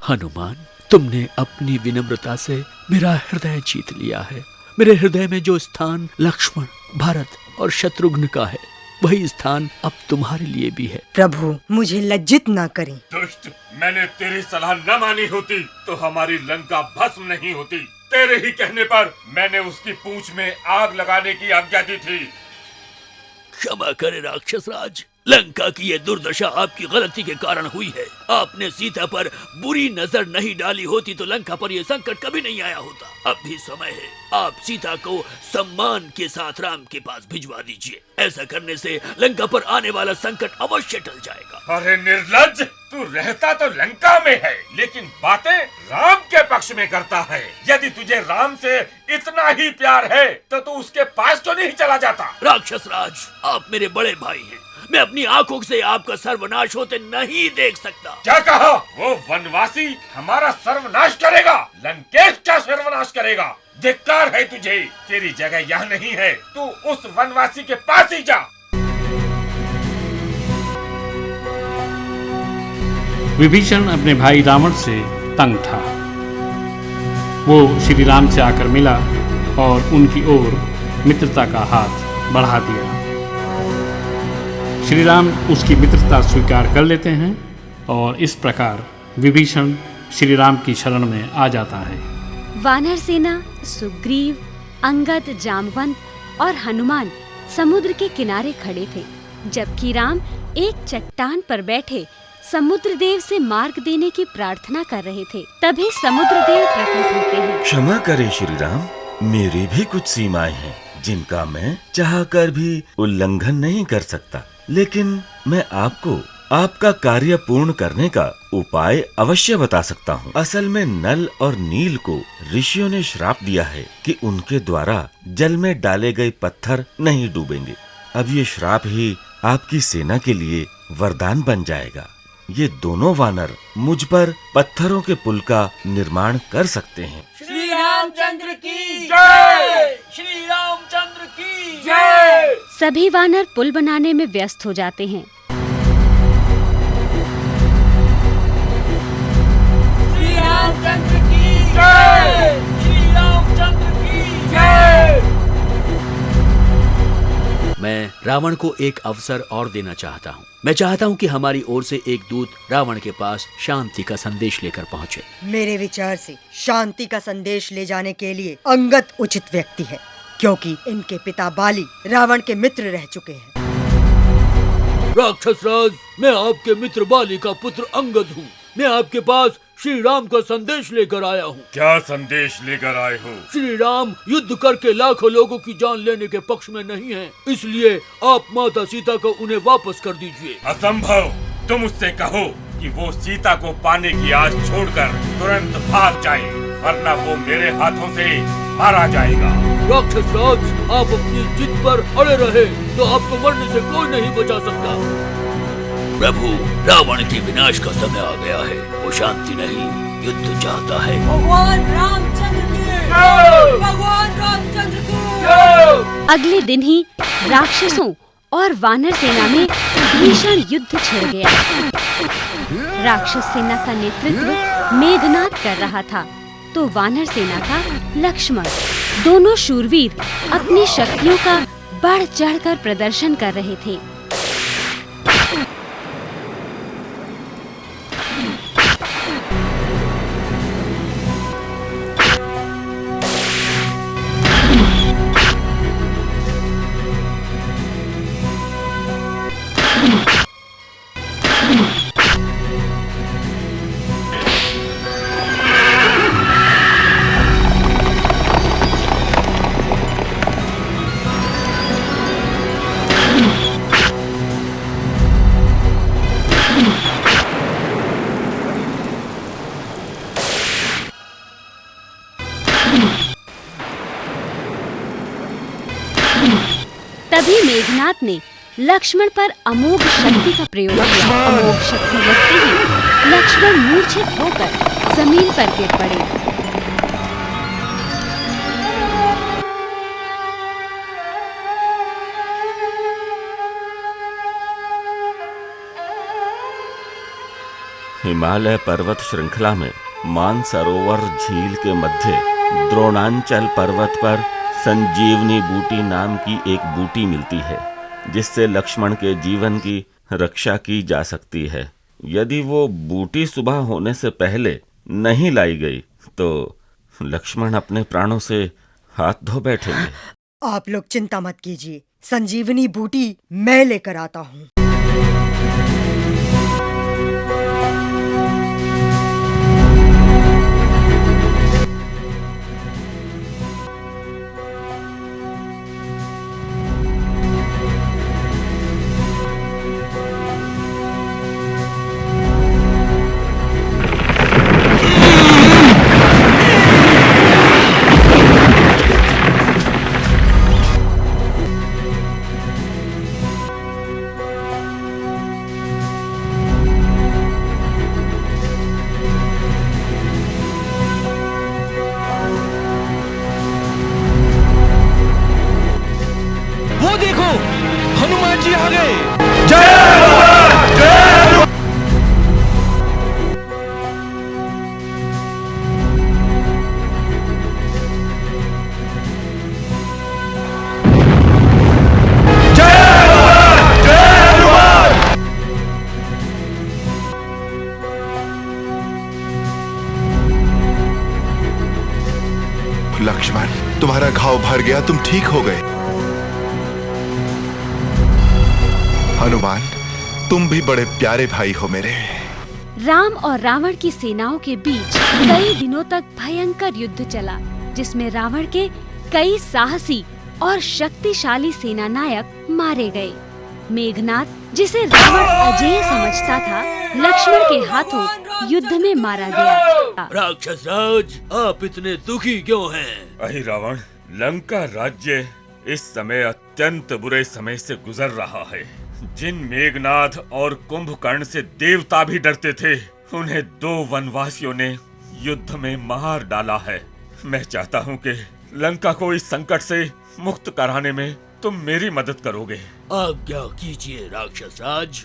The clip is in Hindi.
हनुमान, तुमने अपनी विनम्रता से मेरा हृदय जीत लिया है। मेरे हृदय में जो स्थान लक्ष्मण, भरत और शत्रुघ्न का है, वही स्थान अब तुम्हारे लिए भी है। प्रभु, मुझे लज्जित ना करें। दुष्ट, मैंने तेरी सलाह न मानी होती तो हमारी लंका भस्म नहीं होती। तेरे ही कहने पर मैंने उसकी पूंछ में आग लगाने की आज्ञा दी थी। क्षमा करे राक्षस राज, लंका की ये दुर्दशा आपकी गलती के कारण हुई है। आपने सीता पर बुरी नजर नहीं डाली होती तो लंका पर यह संकट कभी नहीं आया होता। अब भी समय है, आप सीता को सम्मान के साथ राम के पास भिजवा दीजिए। ऐसा करने से लंका पर आने वाला संकट अवश्य टल जाएगा। अरे निर्लज्ज, तू रहता तो लंका में है लेकिन बातें राम के पक्ष में करता है। यदि तुझे राम से इतना ही प्यार है तो तू उसके पास क्यों नहीं चला जाता? राक्षस राज, आप मेरे बड़े भाई हैं। मैं अपनी आंखों से आपका सर्वनाश होते नहीं देख सकता। क्या कहा? वो वनवासी हमारा सर्वनाश करेगा? लंकेश का सर्वनाश करेगा? धिक्कार है तुझे, तेरी जगह यहाँ नहीं है। तू उस वनवासी के पास ही जा। विभीषण अपने भाई रावण से तंग था। वो श्री राम से आकर मिला और उनकी ओर मित्रता का हाथ बढ़ा दिया। श्री राम उसकी मित्रता स्वीकार कर लेते हैं और इस प्रकार विभीषण श्री राम की शरण में आ जाता है। वानर सेना, सुग्रीव, अंगद, जामवंत और हनुमान समुद्र के किनारे खड़े थे, जबकि राम एक चट्टान पर बैठे समुद्र देव से मार्ग देने की प्रार्थना कर रहे थे। तभी समुद्र देव प्रकट होते हैं। क्षमा करें श्री राम, मेरी भी कुछ सीमाएं हैं जिनका मैं चाहकर भी उल्लंघन नहीं कर सकता। लेकिन मैं आपको आपका कार्य पूर्ण करने का उपाय अवश्य बता सकता हूँ। असल में नल और नील को ऋषियों ने श्राप दिया है कि उनके द्वारा जल में डाले गए पत्थर नहीं डूबेंगे। अब ये श्राप ही आपकी सेना के लिए वरदान बन जाएगा। ये दोनों वानर मुझ पर पत्थरों के पुल का निर्माण कर सकते हैं। श्री रामचंद्र की जय! श्री रामचंद्र की जय! सभी वानर पुल बनाने में व्यस्त हो जाते हैं। श्री रामचंद्र की जय! श्री रामचंद्र की जय! मैं रावण को एक अवसर और देना चाहता हूँ। मैं चाहता हूँ कि हमारी ओर से एक दूत रावण के पास शांति का संदेश लेकर पहुँचे। मेरे विचार से शांति का संदेश ले जाने के लिए अंगद उचित व्यक्ति है, क्योंकि इनके पिता बाली रावण के मित्र रह चुके हैं। राक्षस राज, मैं आपके मित्र बाली का पुत्र अंगद हूँ। मैं आपके पास श्री राम का संदेश लेकर आया हूँ। क्या संदेश लेकर आए हो? श्री राम युद्ध करके लाखों लोगों की जान लेने के पक्ष में नहीं हैं, इसलिए आप माता सीता को उन्हें वापस कर दीजिए। असंभव! तुम उससे कहो कि वो सीता को पाने की आस छोड़कर तुरंत भाग जाए, वरना वो मेरे हाथों से मारा जाएगा। राक्षस राज, आप अपनी जिद पर अड़े रहे तो आपको मरने से कोई नहीं बचा सकता। प्रभु, रावण के विनाश का समय आ गया है। वो शांति नहीं, युद्ध चाहता है। भगवान रामचंद्र की जय! भगवान रामचंद्र की जय! अगले दिन ही राक्षसों और वानर सेना में भीषण युद्ध छिड़ गया। राक्षस सेना का नेतृत्व मेघनाद कर रहा था, तो वानर सेना का लक्ष्मण। दोनों शूरवीर अपनी शक्तियों का बढ़ चढ़कर प्रदर्शन कर रहे थे। तभी मेघनाद ने लक्ष्मण पर अमोघ शक्ति का प्रयोग किया। अमोघ शक्ति लगते ही लक्ष्मण मूर्छित होकर जमीन पर गिर पड़े। हिमालय पर्वत श्रृंखला में मानसरोवर झील के मध्य द्रोणांचल पर्वत पर संजीवनी बूटी नाम की एक बूटी मिलती है, जिससे लक्ष्मण के जीवन की रक्षा की जा सकती है। यदि वो बूटी सुबह होने से पहले नहीं लाई गई तो लक्ष्मण अपने प्राणों से हाथ धो बैठेंगे। आप लोग चिंता मत कीजिए, संजीवनी बूटी मैं लेकर आता हूँ। वो देखो, हनुमान जी आ गए। लक्ष्मण, तुम्हारा घाव भर गया, तुम ठीक हो गए। हनुमान, तुम भी बड़े प्यारे भाई हो मेरे। राम और रावण की सेनाओं के बीच कई दिनों तक भयंकर युद्ध चला, जिसमें रावण के कई साहसी और शक्तिशाली सेनानायक मारे गए। मेघनाद, जिसे रावण अजेय समझता था, लक्ष्मण के हाथों युद्ध में मारा गया। राक्षस राज, आप इतने दुखी क्यों हैं? अहि रावण, लंका राज्य इस समय अत्यंत बुरे समय से गुजर रहा है। जिन मेघनाद और कुंभकर्ण से देवता भी डरते थे, उन्हें 2 वनवासियों ने युद्ध में मार डाला है। मैं चाहता हूँ कि लंका को इस संकट से मुक्त कराने में तुम मेरी मदद करोगे। आज्ञा कीजिए राक्षस राज।